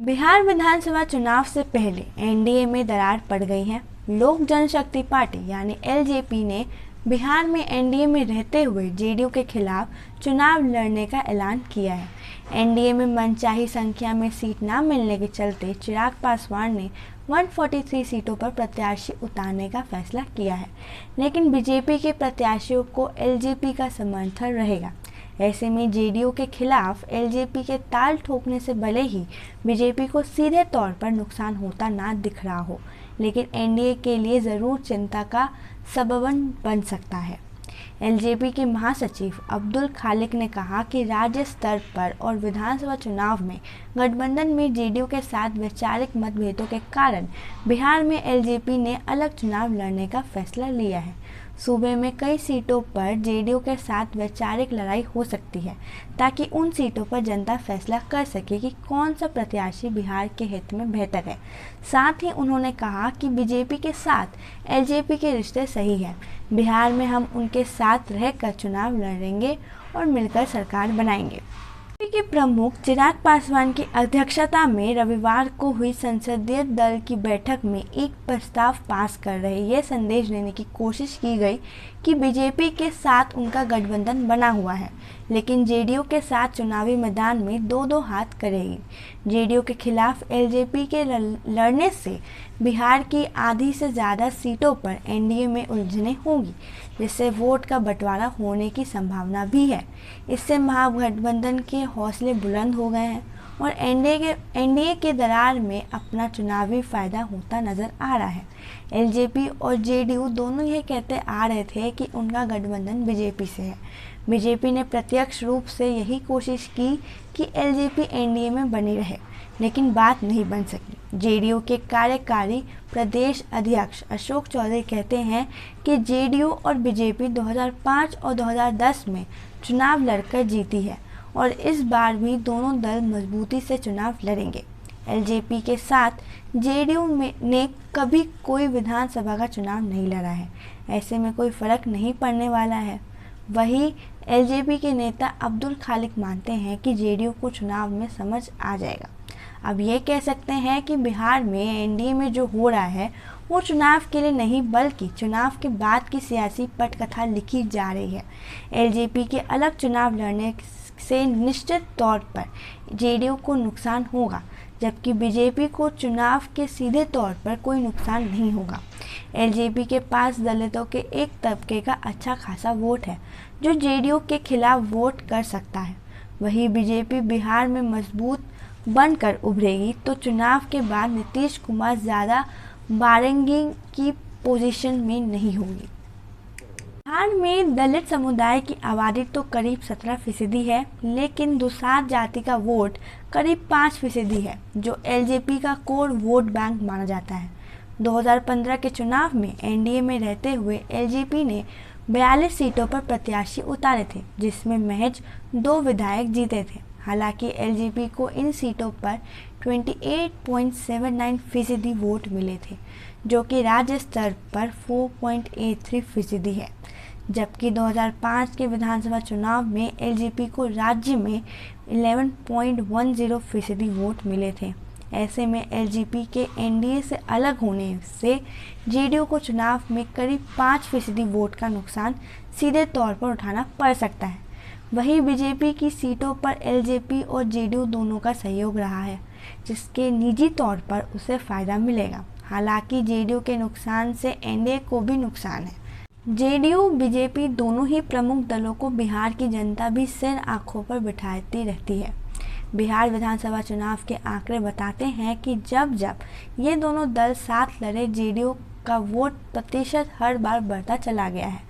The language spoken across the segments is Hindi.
बिहार विधानसभा चुनाव से पहले एनडीए में दरार पड़ गई है। लोक जनशक्ति पार्टी यानी एलजेपी ने बिहार में एनडीए में रहते हुए जेडीयू के खिलाफ चुनाव लड़ने का ऐलान किया है। एनडीए में मनचाही संख्या में सीट न मिलने के चलते चिराग पासवान ने 143 सीटों पर प्रत्याशी उतारने का फैसला किया है, लेकिन बीजेपी के प्रत्याशियों को एलजेपी का समर्थन रहेगा। ऐसे में जेडीयू के खिलाफ एलजेपी के ताल ठोकने से भले ही बीजेपी को सीधे तौर पर नुकसान होता ना दिख रहा हो, लेकिन एनडीए के लिए ज़रूर चिंता का सबब बन सकता है। एलजेपी के महासचिव अब्दुल खालिक ने कहा कि राज्य स्तर पर और विधानसभा चुनाव में गठबंधन में जेडीयू के साथ वैचारिक मतभेदों के कारण बिहार में एलजेपी ने अलग चुनाव लड़ने का फैसला लिया है। सूबे में कई सीटों पर जेडीयू के साथ वैचारिक लड़ाई हो सकती है, ताकि उन सीटों पर जनता फैसला कर सके कि कौन सा प्रत्याशी बिहार के हित में बेहतर है। साथ ही उन्होंने कहा कि बीजेपी के साथ एलजेपी के रिश्ते सही है। बिहार में हम उनके साथ रहकर चुनाव लड़ेंगे और मिलकर सरकार बनाएंगे। बीजेपी के प्रमुख चिराग पासवान की अध्यक्षता में रविवार को हुई संसदीय दल की बैठक में एक प्रस्ताव पास कर रहे यह संदेश देने की कोशिश की गई कि बीजेपी के साथ उनका गठबंधन बना हुआ है, लेकिन जेडीयू के साथ चुनावी मैदान में दो हाथ करेगी। जेडीयू के खिलाफ एलजेपी के लड़ने से बिहार की आधी से ज़्यादा सीटों पर एनडीए में उलझनें होंगी, जिससे वोट का बंटवारा होने की संभावना भी है। इससे महागठबंधन के हौसले बुलंद हो गए हैं और एनडीए के दरार में अपना चुनावी फायदा होता नजर आ रहा है। एलजेपी और जेडीयू दोनों ये कहते आ रहे थे कि उनका गठबंधन बीजेपी से है। बीजेपी ने प्रत्यक्ष रूप से यही कोशिश की कि एलजेपी एनडीए में बनी रहे, लेकिन बात नहीं बन सकी। जेडीयू के कार्यकारी प्रदेश अध्यक्ष अशोक चौधरी कहते हैं कि जेडीयू और बीजेपी 2005 और 2010 में चुनाव लड़कर जीती है और इस बार भी दोनों दल मजबूती से चुनाव लड़ेंगे। एलजेपी के साथ जेडीयू ने कभी कोई विधानसभा का चुनाव नहीं लड़ा है, ऐसे में कोई फर्क नहीं पड़ने वाला है। वहीं एलजेपी के नेता अब्दुल खालिक मानते हैं कि जेडीयू को चुनाव में समझ आ जाएगा। अब ये कह सकते हैं कि बिहार में एनडीए में जो हो रहा है वो चुनाव के लिए नहीं, बल्कि चुनाव के बाद की सियासी पटकथा लिखी जा रही है। एलजेपी के अलग चुनाव लड़ने से निश्चित तौर पर जेडीयू को नुकसान होगा, जबकि बीजेपी को चुनाव के सीधे तौर पर कोई नुकसान नहीं होगा। एलजेपी के पास दलितों के एक तबके का अच्छा खासा वोट है जो जेडीयू के खिलाफ वोट कर सकता है। वहीं बीजेपी बिहार में मजबूत बनकर उभरेगी तो चुनाव के बाद नीतीश कुमार ज़्यादा बारंगी की पोजीशन में नहीं होगी। बिहार में दलित समुदाय की आबादी तो करीब 17% है, लेकिन दुसाध जाति का वोट करीब 5% है, जो एलजेपी का कोर वोट बैंक माना जाता है। 2015 के चुनाव में एनडीए में रहते हुए एलजेपी ने 42 सीटों पर प्रत्याशी उतारे थे, जिसमें महज 2 विधायक जीते थे। हालांकि एलजेपी को इन सीटों पर 28.79% वोट मिले थे, जो कि राज्य स्तर पर 4.83% है, जबकि 2005 के विधानसभा चुनाव में एलजेपी को राज्य में 11.10% वोट मिले थे। ऐसे में एलजेपी के एनडीए से अलग होने से जेडीयू को चुनाव में करीब 5% वोट का नुकसान सीधे तौर पर उठाना पड़ सकता है। वहीं बीजेपी की सीटों पर एलजेपी और जेडीयू दोनों का सहयोग रहा है, जिसके निजी तौर पर उसे फ़ायदा मिलेगा। हालांकि जेडीयू के नुकसान से एनडीए को भी नुकसान है। जेडीयू बीजेपी दोनों ही प्रमुख दलों को बिहार की जनता भी सिर आंखों पर बिठाती रहती है। बिहार विधानसभा चुनाव के आंकड़े बताते हैं कि जब ये दोनों दल साथ लड़े, जेडीयू का वोट प्रतिशत हर बार बढ़ता चला गया है।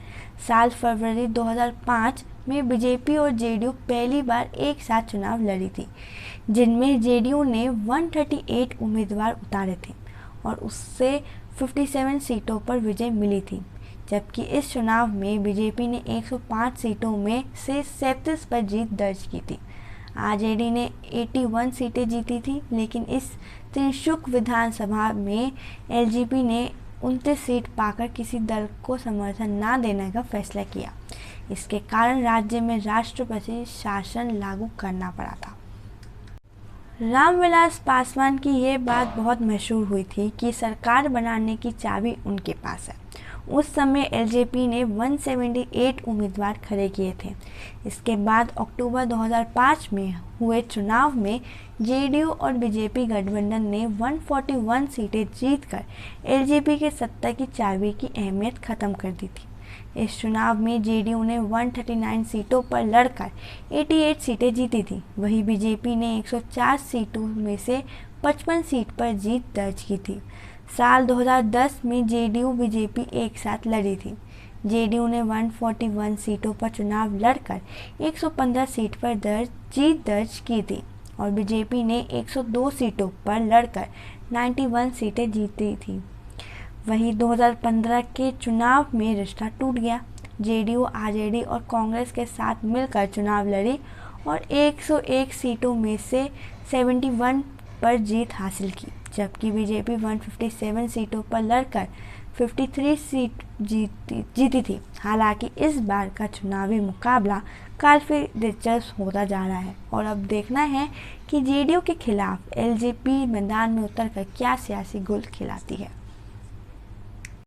साल फरवरी 2005 में बीजेपी और जेडीयू पहली बार एक साथ चुनाव लड़ी थी, जिनमें जेडीयू ने 138 उम्मीदवार उतारे थे और उससे 57 सीटों पर विजय मिली थी, जबकि इस चुनाव में बीजेपी ने 105 सीटों में से 37 पर जीत दर्ज की थी। आरजेडी ने 81 सीटें जीती थी, लेकिन इस त्रिशुक विधानसभा में एलजेपी ने 29 सीट पाकर किसी दल को समर्थन न देने का फैसला किया। इसके कारण राज्य में राष्ट्रपति शासन लागू करना पड़ा था। रामविलास पासवान की ये बात बहुत मशहूर हुई थी कि सरकार बनाने की चाबी उनके पास है। उस समय एलजेपी ने 178 उम्मीदवार खड़े किए थे। इसके बाद अक्टूबर 2005 में हुए चुनाव में जेडीयू और बीजेपी गठबंधन ने 141 सीटें जीतकर एलजेपी के सत्ता की चाबी की अहमियत खत्म कर दी थी। इस चुनाव में जेडीयू ने 139 सीटों पर लड़कर 88 सीटें जीती थी। वहीं बीजेपी ने 104 सीटों में से 55 सीट पर जीत दर्ज की थी। साल 2010 में जेडीयू बीजेपी एक साथ लड़ी थी। जेडीयू ने 141 सीटों पर चुनाव लड़कर 115 सीट पर जीत दर्ज की थी और बीजेपी ने 102 सीटों पर लड़कर 91 सीटें जीती थी। वहीं 2015 के चुनाव में रिश्ता टूट गया। जेडीयू आरजेडी और कांग्रेस के साथ मिलकर चुनाव लड़ी और 101 सीटों में से 71 पर जीत हासिल की, जबकि बीजेपी 157 सीटों पर लड़कर 53 सीट जीती थी। हालांकि इस बार का चुनावी मुकाबला काफ़ी दिलचस्प होता जा रहा है और अब देखना है कि जेडीयू के खिलाफ एलजेपी मैदान में उतरकर क्या सियासी गुल खिलाती है।